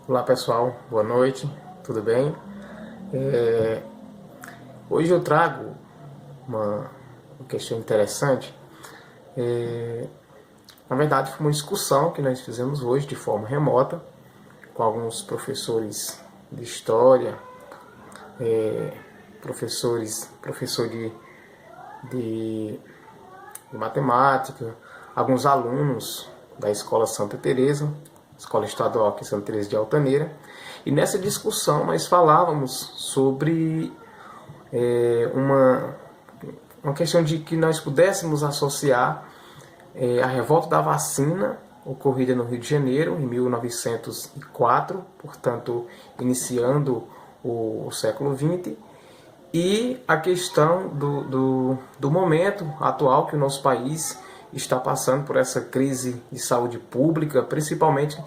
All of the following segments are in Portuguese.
Olá pessoal, boa noite, tudo bem? Hoje eu trago uma questão interessante. Na verdade, foi uma discussão que nós fizemos hoje de forma remota com alguns professores de história, professor de matemática, alguns alunos da Escola Santa Teresa, Escola Estadual aqui Santa Teresa de Altaneira. E nessa discussão nós falávamos sobre uma questão de que nós pudéssemos associar a revolta da vacina ocorrida no Rio de Janeiro em 1904, portanto iniciando o século XX, e a questão do momento atual que o nosso país está passando por essa crise de saúde pública, principalmente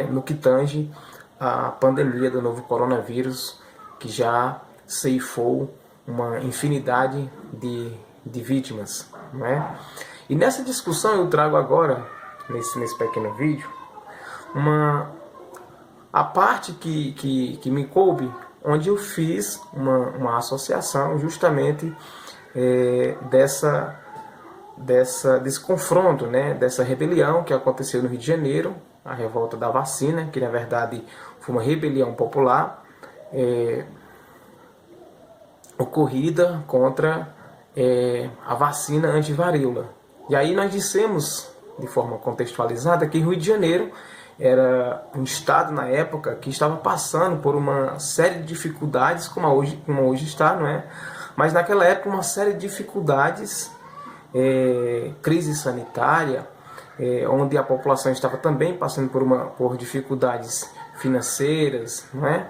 no que tange a pandemia do novo coronavírus, que já ceifou uma infinidade de vítimas, não é? E nessa discussão eu trago agora, nesse pequeno vídeo, a parte que me coube, onde eu fiz uma associação justamente desse confronto, né, dessa rebelião que aconteceu no Rio de Janeiro, a revolta da vacina, que na verdade foi uma rebelião popular ocorrida contra a vacina antivaríola. E aí nós dissemos, de forma contextualizada, que Rio de Janeiro era um estado na época que estava passando por uma série de dificuldades, como hoje está, não é? Mas naquela época uma série de dificuldades, crise sanitária, onde a população estava também passando por dificuldades financeiras, não é?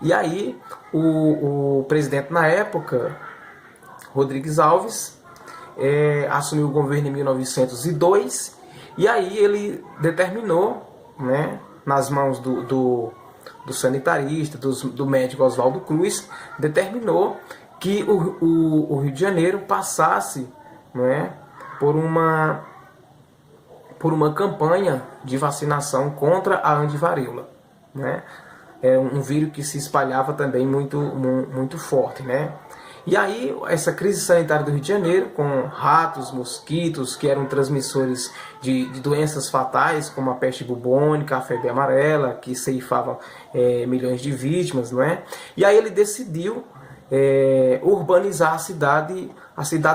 E aí o presidente na época, Rodrigues Alves, assumiu o governo em 1902, e aí ele determinou, né, nas mãos do sanitarista, do médico Oswaldo Cruz, determinou que o Rio de Janeiro passasse, né, por uma campanha de vacinação contra a antivaríola, né? É um vírus que se espalhava também muito forte, né? E aí, essa crise sanitária do Rio de Janeiro, com ratos, mosquitos, que eram transmissores de doenças fatais, como a peste bubônica, a febre amarela, que ceifavam milhões de vítimas, não é? E aí ele decidiu urbanizar a cidade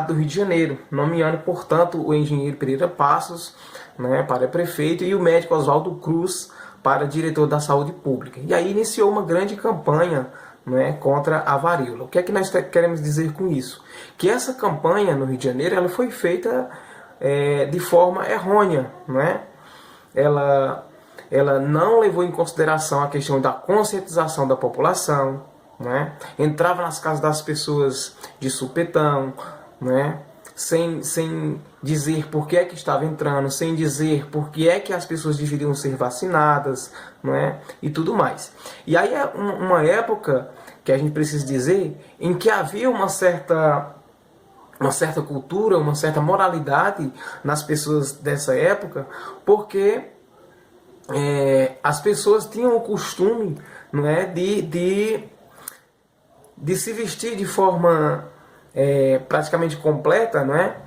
do Rio de Janeiro, nomeando, portanto, o engenheiro Pereira Passos, né, para prefeito, e o médico Oswaldo Cruz para diretor da saúde pública. E aí iniciou uma grande campanha, né, contra a varíola. O que é que nós queremos dizer com isso? Que essa campanha no Rio de Janeiro ela foi feita de forma errônea, né? Ela não levou em consideração a questão da conscientização da população, né? Entrava nas casas das pessoas de supetão, né? Sem dizer por que é que estava entrando, sem dizer por que é que as pessoas deveriam ser vacinadas, não é? E tudo mais. E aí é uma época que a gente precisa dizer em que havia uma certa cultura, uma certa moralidade nas pessoas dessa época, porque as pessoas tinham o costume, não é, de se vestir de forma praticamente completa, não é?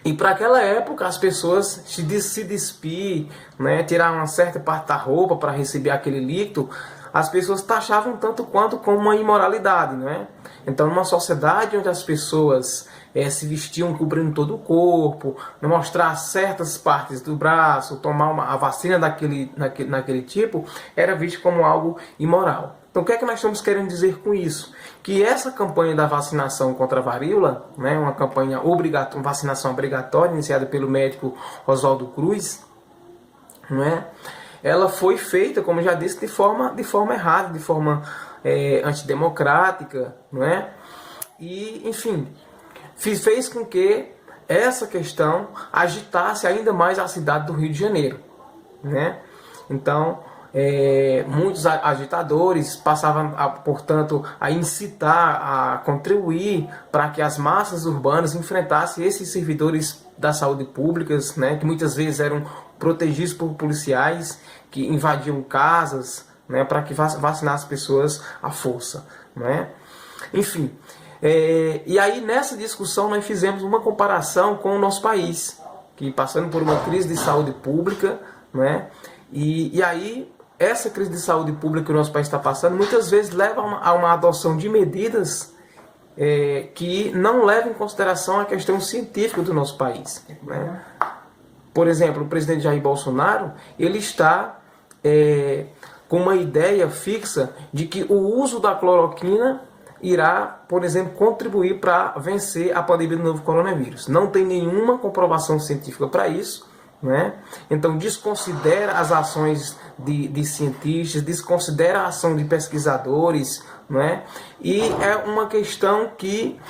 E para aquela época as pessoas se despir, né, tirar uma certa parte da roupa para receber aquele líquido, as pessoas taxavam tanto quanto como uma imoralidade, não é? Então, numa sociedade onde as pessoas se vestiam cobrindo todo o corpo, mostrar certas partes do braço, tomar a vacina naquele tipo, era visto como algo imoral. Então, o que é que nós estamos querendo dizer com isso? Que essa campanha da vacinação contra a varíola, né, uma campanha obrigatória, vacinação obrigatória, iniciada pelo médico Oswaldo Cruz, não é? Ela foi feita, como já disse, de forma errada, de forma antidemocrática, não é? E, enfim, fez com que essa questão agitasse ainda mais a cidade do Rio de Janeiro, né? Então, muitos agitadores passavam, portanto, a incitar, a contribuir para que as massas urbanas enfrentassem esses servidores da saúde pública, né, que muitas vezes eram protegidos por policiais que invadiam casas, né, para que vacinar as pessoas à força, né? Enfim, e aí nessa discussão nós fizemos uma comparação com o nosso país, que passando por uma crise de saúde pública, né? E aí essa crise de saúde pública que o nosso país está passando muitas vezes leva a uma adoção de medidas que não levam em consideração a questão científica do nosso país, né? Por exemplo, o presidente Jair Bolsonaro, ele está com uma ideia fixa de que o uso da cloroquina irá, por exemplo, contribuir para vencer a pandemia do novo coronavírus. Não tem nenhuma comprovação científica para isso, né? Então desconsidera as ações de cientistas, desconsidera a ação de pesquisadores, né? E é uma questão que,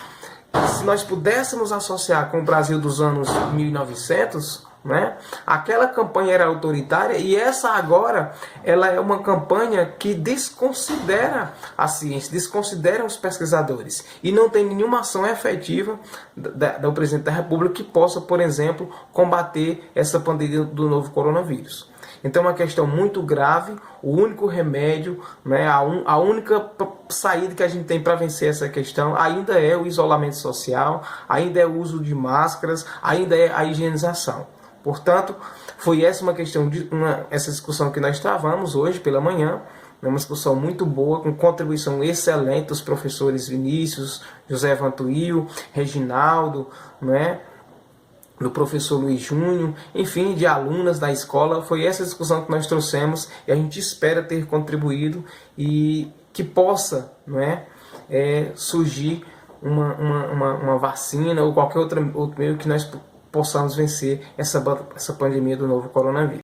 se nós pudéssemos associar com o Brasil dos anos 1900, né? Aquela campanha era autoritária e essa agora ela é uma campanha que desconsidera a ciência, desconsidera os pesquisadores e não tem nenhuma ação efetiva do presidente da República que possa, por exemplo, combater essa pandemia do novo coronavírus. Então é uma questão muito grave. O único remédio, né, a única saída que a gente tem para vencer essa questão ainda é o isolamento social, ainda é o uso de máscaras, ainda é a higienização. Portanto, foi essa uma questão essa discussão que nós travamos hoje pela manhã, uma discussão muito boa, com contribuição excelente dos professores Vinícius, José Vantuil, Reginaldo, né, do professor Luiz Júnior, enfim, de alunas da escola. Foi essa discussão que nós trouxemos e a gente espera ter contribuído e que possa, não é, surgir uma vacina ou qualquer outro meio que nós possamos vencer essa pandemia do novo coronavírus.